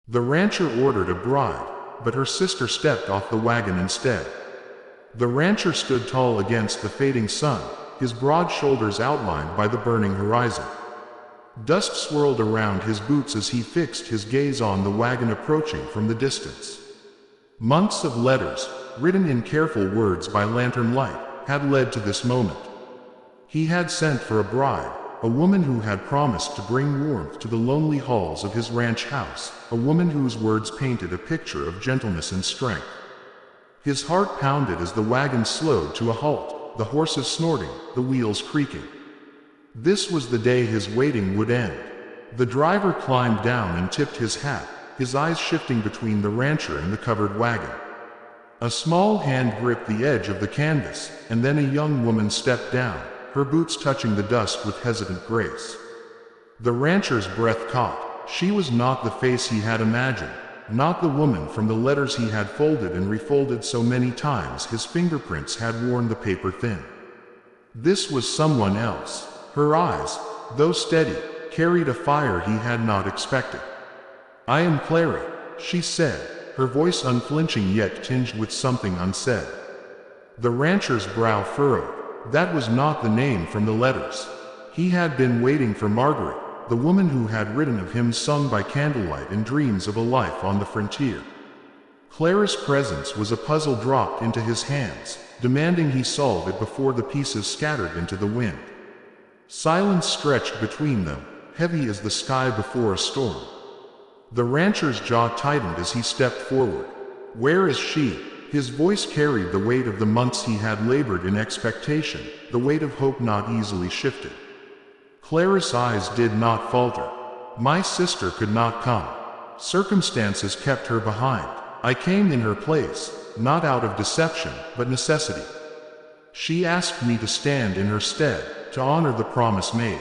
The rancher ordered a bride, but her sister stepped off the wagon instead. The rancher stood tall against the fading sun, his broad shoulders outlined by the burning horizon. Dust swirled around his boots as he fixed his gaze on the wagon approaching from the distance. Months of letters, written in careful words by lantern light, had led to this moment. He had sent for a bride, a woman who had promised to bring warmth to the lonely halls of his ranch house, a woman whose words painted a picture of gentleness and strength. His heart pounded as the wagon slowed to a halt, the horses snorting, the wheels creaking. This was the day his waiting would end. The driver climbed down and tipped his hat, his eyes shifting between the rancher and the covered wagon. A small hand gripped the edge of the canvas, and then a young woman stepped down, her boots touching the dust with hesitant grace. The rancher's breath caught. She was not the face he had imagined, not the woman from the letters he had folded and refolded so many times his fingerprints had worn the paper thin. This was someone else. Her eyes, though steady, carried a fire he had not expected. "I am Clara," she said, her voice unflinching yet tinged with something unsaid. The rancher's brow furrowed. That was not the name from the letters. He had been waiting for Margaret, the woman who had written of him sung by candlelight in dreams of a life on the frontier. Clara's presence was a puzzle dropped into his hands, demanding he solve it before the pieces scattered into the wind. Silence stretched between them, heavy as the sky before a storm. The rancher's jaw tightened as he stepped forward. "Where is she?" His voice carried the weight of the months he had labored in expectation, the weight of hope not easily shifted. Clara's eyes did not falter. "My sister could not come. Circumstances kept her behind. I came in her place, not out of deception, but necessity. She asked me to stand in her stead, to honor the promise made."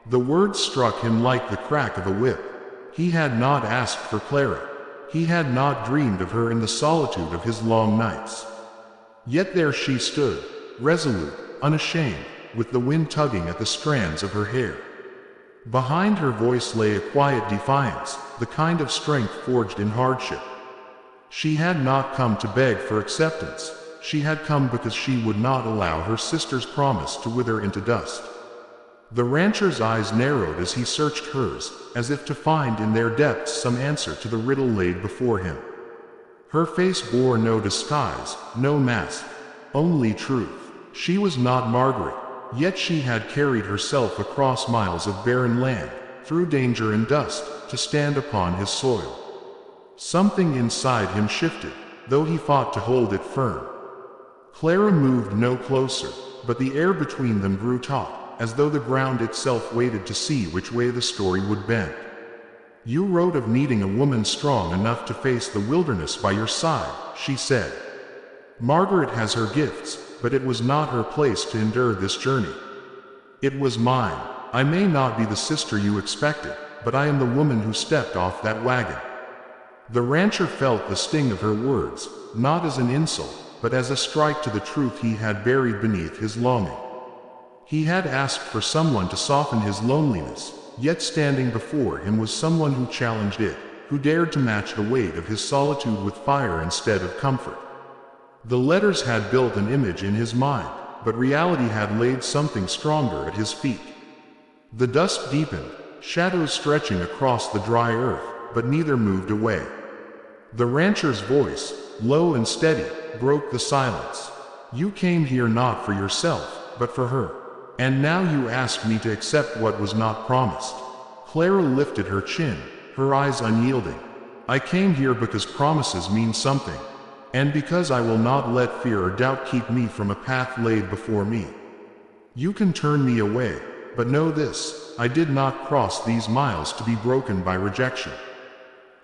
The words struck him like the crack of a whip. He had not asked for Clara. He had not dreamed of her in the solitude of his long nights. Yet there she stood, resolute, unashamed, with the wind tugging at the strands of her hair. Behind her voice lay a quiet defiance, the kind of strength forged in hardship. She had not come to beg for acceptance. She had come because she would not allow her sister's promise to wither into dust. The rancher's eyes narrowed as he searched hers, as if to find in their depths some answer to the riddle laid before him. Her face bore no disguise, no mask, only truth. She was not Margaret, yet she had carried herself across miles of barren land, through danger and dust, to stand upon his soil. Something inside him shifted, though he fought to hold it firm. Clara moved no closer, but the air between them grew taut, as though the ground itself waited to see which way the story would bend. "You wrote of needing a woman strong enough to face the wilderness by your side," she said. "Margaret has her gifts, but it was not her place to endure this journey. It was mine. I may not be the sister you expected, but I am the woman who stepped off that wagon." The rancher felt the sting of her words, not as an insult, but as a strike to the truth he had buried beneath his longing. He had asked for someone to soften his loneliness, yet standing before him was someone who challenged it, who dared to match the weight of his solitude with fire instead of comfort. The letters had built an image in his mind, but reality had laid something stronger at his feet. The dusk deepened, shadows stretching across the dry earth, but neither moved away. The rancher's voice, low and steady, broke the silence. "You came here not for yourself, but for her. And now you ask me to accept what was not promised." Clara lifted her chin, her eyes unyielding. "I came here because promises mean something, and because I will not let fear or doubt keep me from a path laid before me. You can turn me away, but know this, I did not cross these miles to be broken by rejection."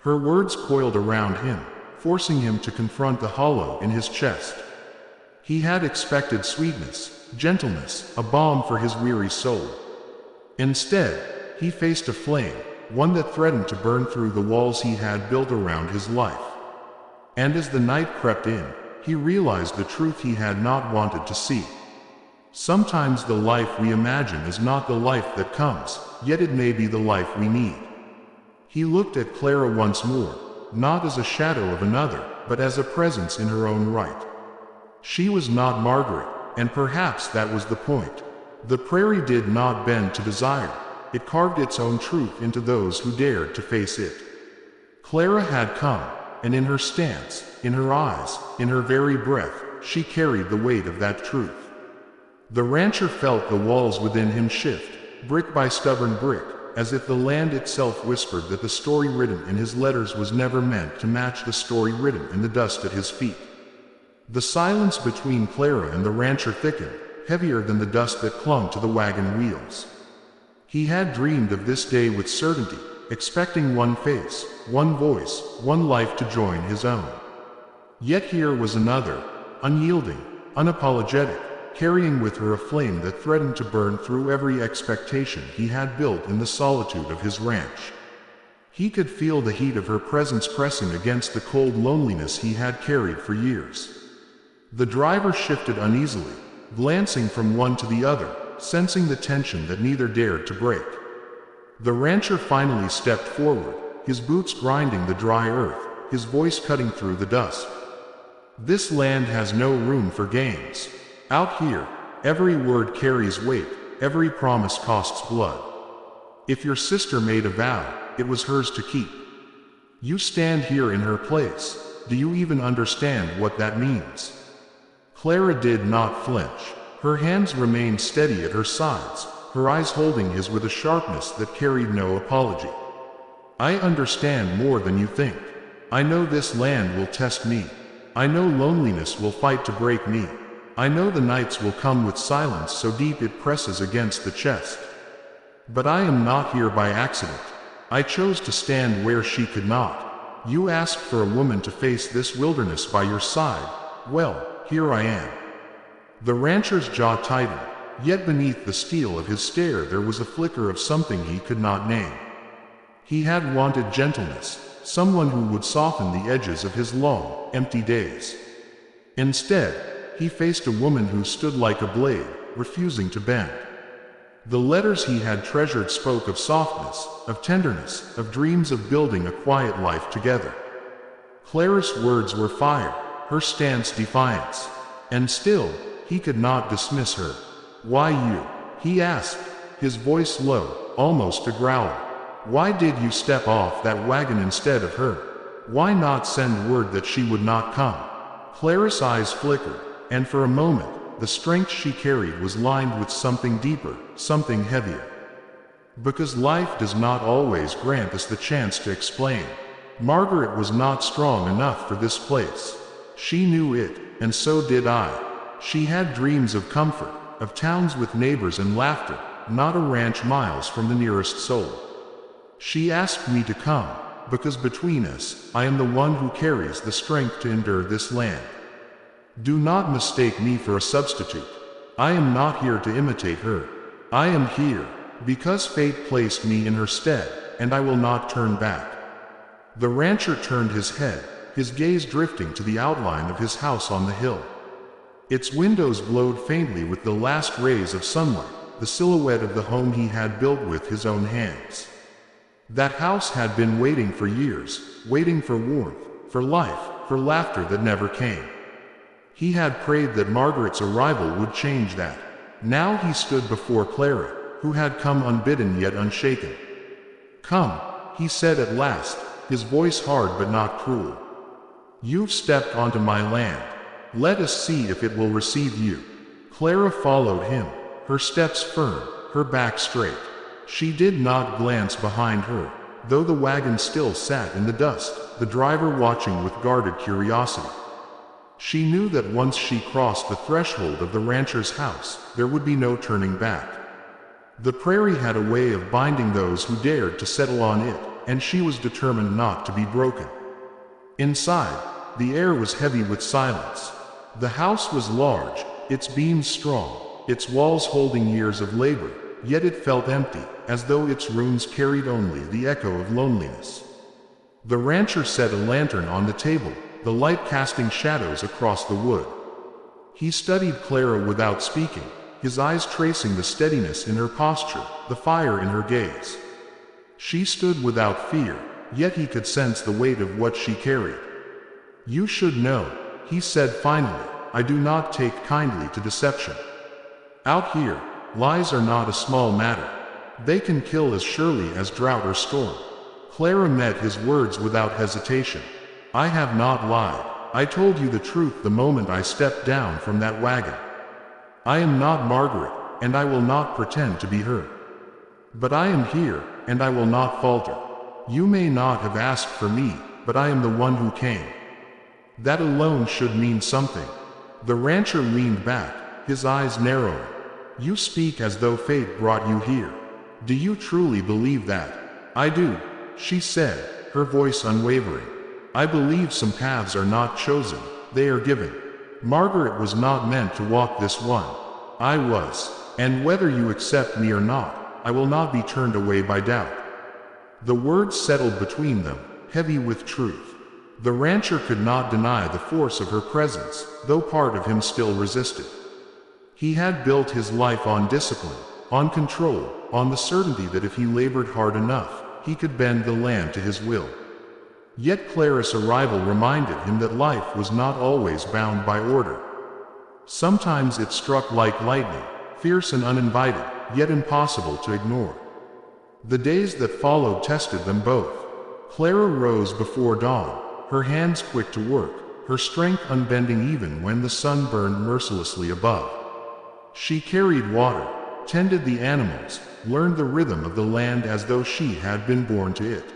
Her words coiled around him, forcing him to confront the hollow in his chest. He had expected sweetness, gentleness, a balm for his weary soul. Instead, he faced a flame, one that threatened to burn through the walls he had built around his life. And as the night crept in, he realized the truth he had not wanted to see. Sometimes the life we imagine is not the life that comes, yet it may be the life we need. He looked at Clara once more, not as a shadow of another, but as a presence in her own right. She was not Margaret, and perhaps that was the point. The prairie did not bend to desire. It carved its own truth into those who dared to face it. Clara had come, and in her stance, in her eyes, in her very breath, she carried the weight of that truth. The rancher felt the walls within him shift, brick by stubborn brick, as if the land itself whispered that the story written in his letters was never meant to match the story written in the dust at his feet. The silence between Clara and the rancher thickened, heavier than the dust that clung to the wagon wheels. He had dreamed of this day with certainty, expecting one face, one voice, one life to join his own. Yet here was another, unyielding, unapologetic, carrying with her a flame that threatened to burn through every expectation he had built in the solitude of his ranch. He could feel the heat of her presence pressing against the cold loneliness he had carried for years. The driver shifted uneasily, glancing from one to the other, sensing the tension that neither dared to break. The rancher finally stepped forward, his boots grinding the dry earth, his voice cutting through the dust. This land has no room for games. Out here, every word carries weight, every promise costs blood. If your sister made a vow, it was hers to keep. You stand here in her place. Do you even understand what that means? Clara did not flinch. Her hands remained steady at her sides, her eyes holding his with a sharpness that carried no apology. I understand more than you think. I know this land will test me. I know loneliness will fight to break me. I know the nights will come with silence so deep it presses against the chest. But I am not here by accident. I chose to stand where she could not. You asked for a woman to face this wilderness by your side. Well, here I am. The rancher's jaw tightened, yet beneath the steel of his stare there was a flicker of something he could not name. He had wanted gentleness, someone who would soften the edges of his long, empty days. Instead, he faced a woman who stood like a blade, refusing to bend. The letters he had treasured spoke of softness, of tenderness, of dreams of building a quiet life together. Clara's words were fire, her stance defiance. And still, he could not dismiss her. Why you? He asked, his voice low, almost a growl. Why did you step off that wagon instead of her? Why not send word that she would not come? Clara's eyes flickered, and for a moment, the strength she carried was lined with something deeper, something heavier. Because life does not always grant us the chance to explain. Margaret was not strong enough for this place. She knew it, and so did I. She had dreams of comfort, of towns with neighbors and laughter, not a ranch miles from the nearest soul. She asked me to come, because between us, I am the one who carries the strength to endure this land. Do not mistake me for a substitute. I am not here to imitate her. I am here, because fate placed me in her stead, and I will not turn back. The rancher turned his head, his gaze drifting to the outline of his house on the hill. Its windows glowed faintly with the last rays of sunlight, the silhouette of the home he had built with his own hands. That house had been waiting for years, waiting for warmth, for life, for laughter that never came. He had prayed that Margaret's arrival would change that. Now he stood before Clara, who had come unbidden yet unshaken. Come, he said at last, his voice hard but not cruel. You've stepped onto my land. Let us see if it will receive you. Clara followed him, her steps firm, her back straight. She did not glance behind her, though the wagon still sat in the dust, the driver watching with guarded curiosity. She knew that once she crossed the threshold of the rancher's house, there would be no turning back. The prairie had a way of binding those who dared to settle on it, and she was determined not to be broken. Inside, the air was heavy with silence. The house was large, its beams strong, its walls holding years of labor, yet it felt empty, as though its ruins carried only the echo of loneliness. The rancher set a lantern on the table, the light casting shadows across the wood. He studied Clara without speaking, his eyes tracing the steadiness in her posture, the fire in her gaze. She stood without fear, yet he could sense the weight of what she carried. "You should know," he said finally, "I do not take kindly to deception. Out here, lies are not a small matter. They can kill as surely as drought or storm." Clara met his words without hesitation. "I have not lied. I told you the truth the moment I stepped down from that wagon. I am not Margaret, and I will not pretend to be her. But I am here, and I will not falter. You may not have asked for me, but I am the one who came. That alone should mean something." The rancher leaned back, his eyes narrowing. "You speak as though fate brought you here. Do you truly believe that?" "I do," she said, her voice unwavering. "I believe some paths are not chosen, they are given. Margaret was not meant to walk this one. I was, and whether you accept me or not, I will not be turned away by doubt." The words settled between them, heavy with truth. The rancher could not deny the force of her presence, though part of him still resisted. He had built his life on discipline, on control, on the certainty that if he labored hard enough, he could bend the land to his will. Yet Clara's arrival reminded him that life was not always bound by order. Sometimes it struck like lightning, fierce and uninvited, yet impossible to ignore. The days that followed tested them both. Clara rose before dawn, her hands quick to work, her strength unbending even when the sun burned mercilessly above. She carried water, tended the animals, learned the rhythm of the land as though she had been born to it.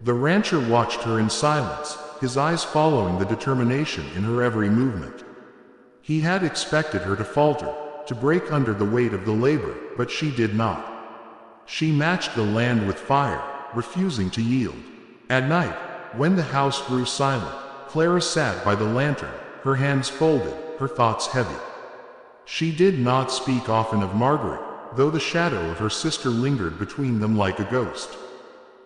The rancher watched her in silence, his eyes following the determination in her every movement. He had expected her to falter, to break under the weight of the labor, but she did not. She matched the land with fire, refusing to yield. At night, when the house grew silent, Clara sat by the lantern, her hands folded, her thoughts heavy. She did not speak often of Margaret, though the shadow of her sister lingered between them like a ghost.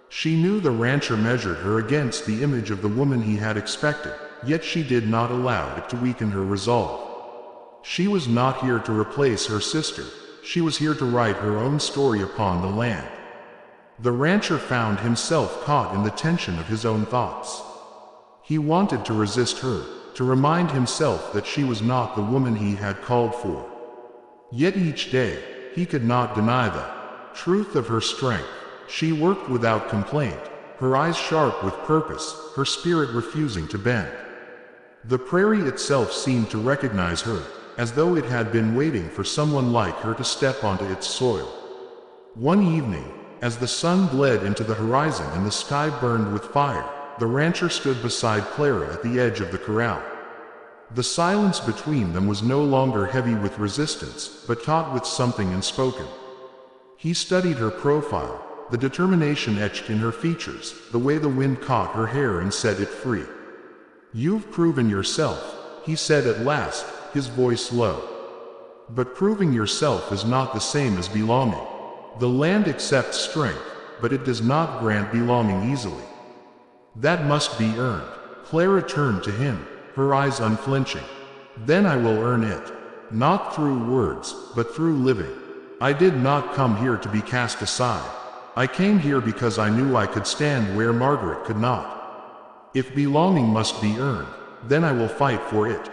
She knew the rancher measured her against the image of the woman he had expected, yet she did not allow it to weaken her resolve. She was not here to replace her sister, she was here to write her own story upon the land. The rancher found himself caught in the tension of his own thoughts. He wanted to resist her, to remind himself that she was not the woman he had called for. Yet each day, he could not deny the truth of her strength. She worked without complaint, her eyes sharp with purpose, her spirit refusing to bend. The prairie itself seemed to recognize her, as though it had been waiting for someone like her to step onto its soil. One evening, as the sun bled into the horizon and the sky burned with fire, the rancher stood beside Clara at the edge of the corral. The silence between them was no longer heavy with resistance, but taut with something unspoken. He studied her profile, the determination etched in her features, the way the wind caught her hair and set it free. "You've proven yourself," he said at last, his voice low. "But proving yourself is not the same as belonging. The land accepts strength, but it does not grant belonging easily. That must be earned." Clara turned to him, her eyes unflinching. "Then I will earn it. Not through words, but through living. I did not come here to be cast aside. I came here because I knew I could stand where Margaret could not. If belonging must be earned, then I will fight for it."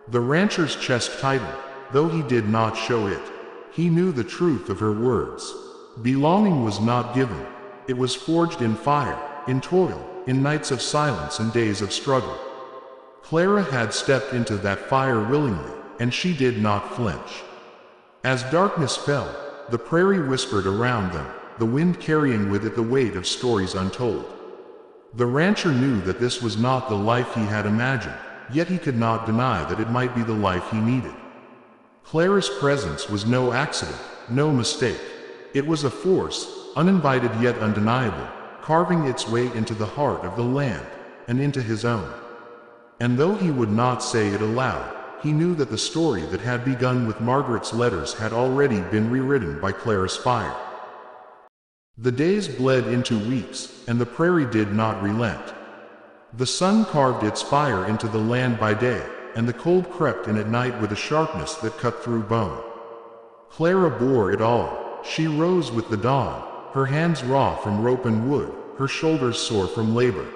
The rancher's chest tightened, though he did not show it. He knew the truth of her words. Belonging was not given. It was forged in fire, in toil, in nights of silence and days of struggle. Clara had stepped into that fire willingly, and she did not flinch. As darkness fell, the prairie whispered around them, the wind carrying with it the weight of stories untold. The rancher knew that this was not the life he had imagined, yet he could not deny that it might be the life he needed. Clara's presence was no accident, no mistake. It was a force, uninvited yet undeniable, carving its way into the heart of the land, and into his own. And though he would not say it aloud, he knew that the story that had begun with Margaret's letters had already been rewritten by Clara's fire. The days bled into weeks, and the prairie did not relent. The sun carved its fire into the land by day, and the cold crept in at night with a sharpness that cut through bone. Clara bore it all. She rose with the dawn, her hands raw from rope and wood, her shoulders sore from labor.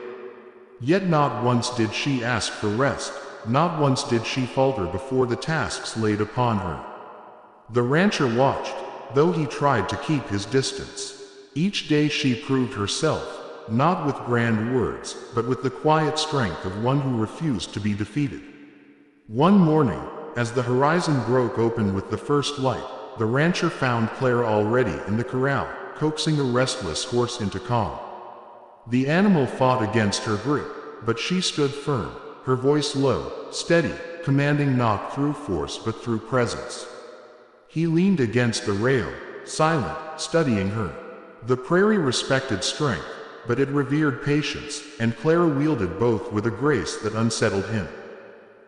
Yet not once did she ask for rest, not once did she falter before the tasks laid upon her. The rancher watched, though he tried to keep his distance. Each day she proved herself, not with grand words, but with the quiet strength of one who refused to be defeated. One morning, as the horizon broke open with the first light, the rancher found Clara already in the corral, coaxing a restless horse into calm. The animal fought against her grip, but she stood firm, her voice low, steady, commanding not through force but through presence. He leaned against the rail, silent, studying her. The prairie respected strength, but it revered patience, and Clara wielded both with a grace that unsettled him.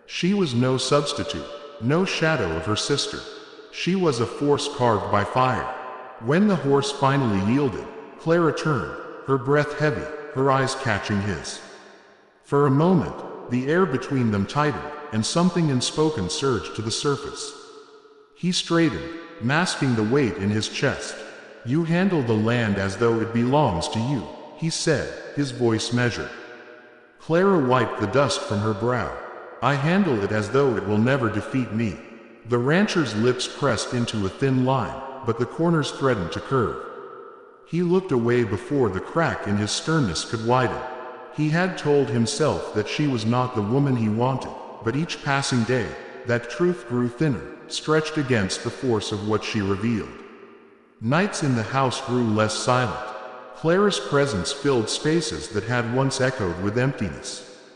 She was no substitute, no shadow of her sister. She was a force carved by fire. When the horse finally yielded, Clara turned, her breath heavy, her eyes catching his. For a moment, the air between them tightened, and something unspoken surged to the surface. He straightened, masking the weight in his chest. "You handle the land as though it belongs to you," he said, his voice measured. Clara wiped the dust from her brow. "I handle it as though it will never defeat me." The rancher's lips pressed into a thin line, but the corners threatened to curve. He looked away before the crack in his sternness could widen. He had told himself that she was not the woman he wanted, but each passing day, that truth grew thinner, stretched against the force of what she revealed. Nights in the house grew less silent. Clara's presence filled spaces that had once echoed with emptiness.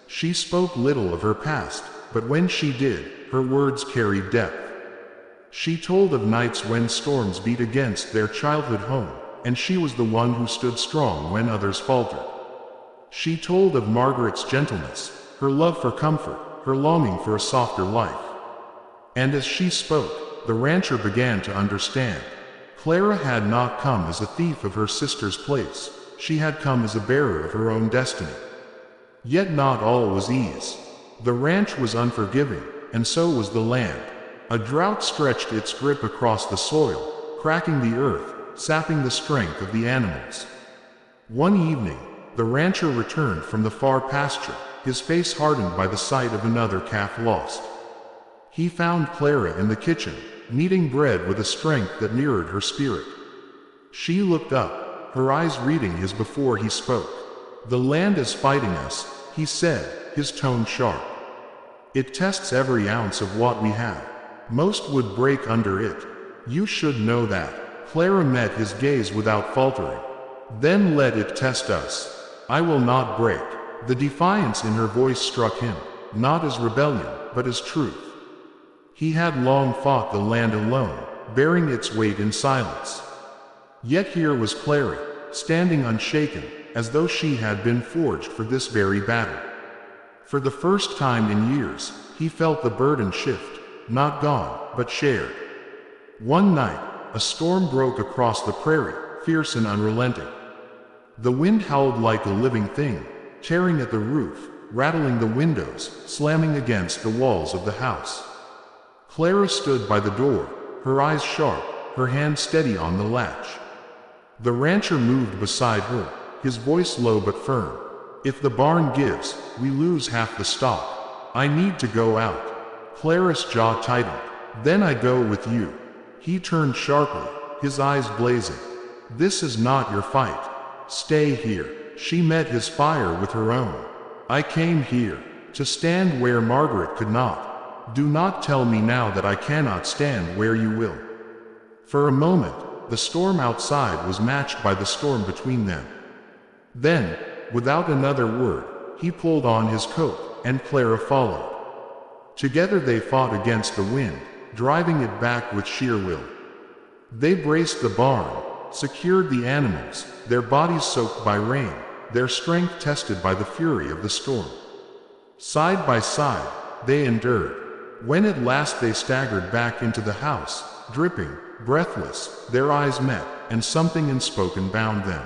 She spoke little of her past, but when she did, her words carried depth. She told of nights when storms beat against their childhood home, and she was the one who stood strong when others faltered. She told of Margaret's gentleness, her love for comfort, her longing for a softer life. And as she spoke, the rancher began to understand. Clara had not come as a thief of her sister's place, she had come as a bearer of her own destiny. Yet not all was ease. The ranch was unforgiving, and so was the land. A drought stretched its grip across the soil, cracking the earth, sapping the strength of the animals. One evening, the rancher returned from the far pasture, his face hardened by the sight of another calf lost. He found Clara in the kitchen, kneading bread with a strength that mirrored her spirit. She looked up, her eyes reading his before he spoke. "The land is fighting us," he said, his tone sharp. "It tests every ounce of what we have. Most would break under it. You should know that." Clara met his gaze without faltering. "Then let it test us. I will not break." The defiance in her voice struck him, not as rebellion, but as truth. He had long fought the land alone, bearing its weight in silence. Yet here was Clara, standing unshaken, as though she had been forged for this very battle. For the first time in years, he felt the burden shift, not gone, but shared. One night, a storm broke across the prairie, fierce and unrelenting. The wind howled like a living thing, tearing at the roof, rattling the windows, slamming against the walls of the house. Clara stood by the door, her eyes sharp, her hand steady on the latch. The rancher moved beside her, his voice low but firm. "If the barn gives, we lose half the stock. I need to go out." Clara's jaw tightened. "Then I go with you." He turned sharply, his eyes blazing. "This is not your fight. Stay here." She met his fire with her own. "I came here to stand where Margaret could not. Do not tell me now that I cannot stand where you will." For a moment, the storm outside was matched by the storm between them. Then, without another word, he pulled on his coat, and Clara followed. Together they fought against the wind, driving it back with sheer will. They braced the barn, secured the animals, their bodies soaked by rain, their strength tested by the fury of the storm. Side by side, they endured. When at last they staggered back into the house, dripping, breathless, their eyes met, and something unspoken bound them.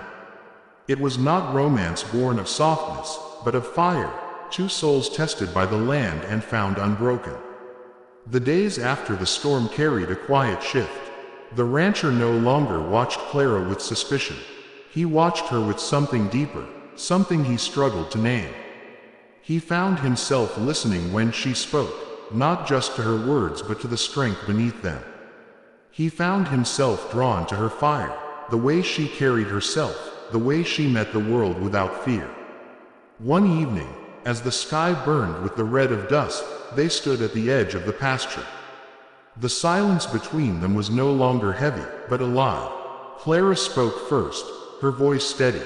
It was not romance born of softness, but of fire, two souls tested by the land and found unbroken. The days after the storm carried a quiet shift. The rancher no longer watched Clara with suspicion. He watched her with something deeper, something he struggled to name. He found himself listening when she spoke, not just to her words but to the strength beneath them. He found himself drawn to her fire, the way she carried herself, the way she met the world without fear. One evening, as the sky burned with the red of dusk, they stood at the edge of the pasture. The silence between them was no longer heavy, but alive. Clara spoke first, her voice steady.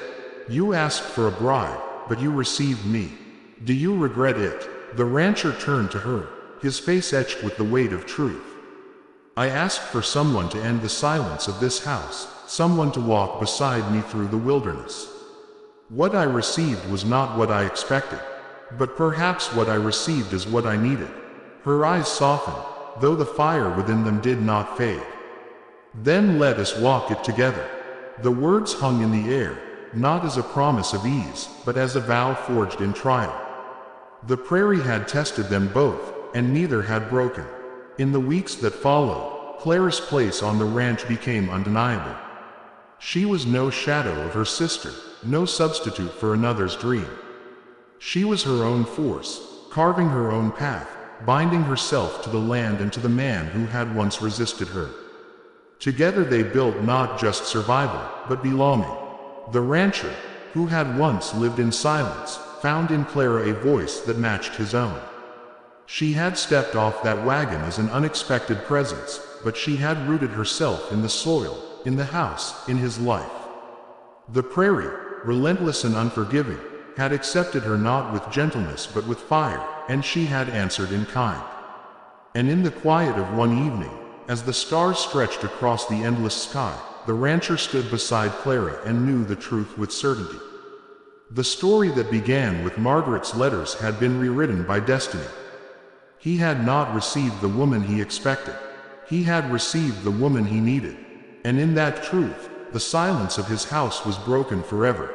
"You asked for a bride, but you received me. Do you regret it?" The rancher turned to her, his face etched with the weight of truth. "I asked for someone to end the silence of this house, someone to walk beside me through the wilderness. What I received was not what I expected, but perhaps what I received is what I needed." Her eyes softened, though the fire within them did not fade. "Then let us walk it together." The words hung in the air, not as a promise of ease, but as a vow forged in trial. The prairie had tested them both, and neither had broken. In the weeks that followed, Clara's place on the ranch became undeniable. She was no shadow of her sister, no substitute for another's dream. She was her own force, carving her own path, binding herself to the land and to the man who had once resisted her. Together they built not just survival, but belonging. The rancher, who had once lived in silence, found in Clara a voice that matched his own. She had stepped off that wagon as an unexpected presence, but she had rooted herself in the soil, in the house, in his life. The prairie, relentless and unforgiving, had accepted her not with gentleness but with fire, and she had answered in kind. And in the quiet of one evening, as the stars stretched across the endless sky, the rancher stood beside Clara and knew the truth with certainty. The story that began with Margaret's letters had been rewritten by destiny. He had not received the woman he expected. He had received the woman he needed. And in that truth, the silence of his house was broken forever.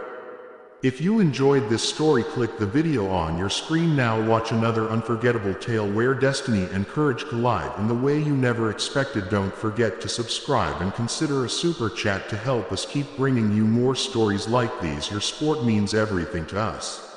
If you enjoyed this story, click the video on your screen now. Watch another unforgettable tale where destiny and courage collide in the way you never expected. Don't forget to subscribe and consider a super chat to help us keep bringing you more stories like these. Your support means everything to us.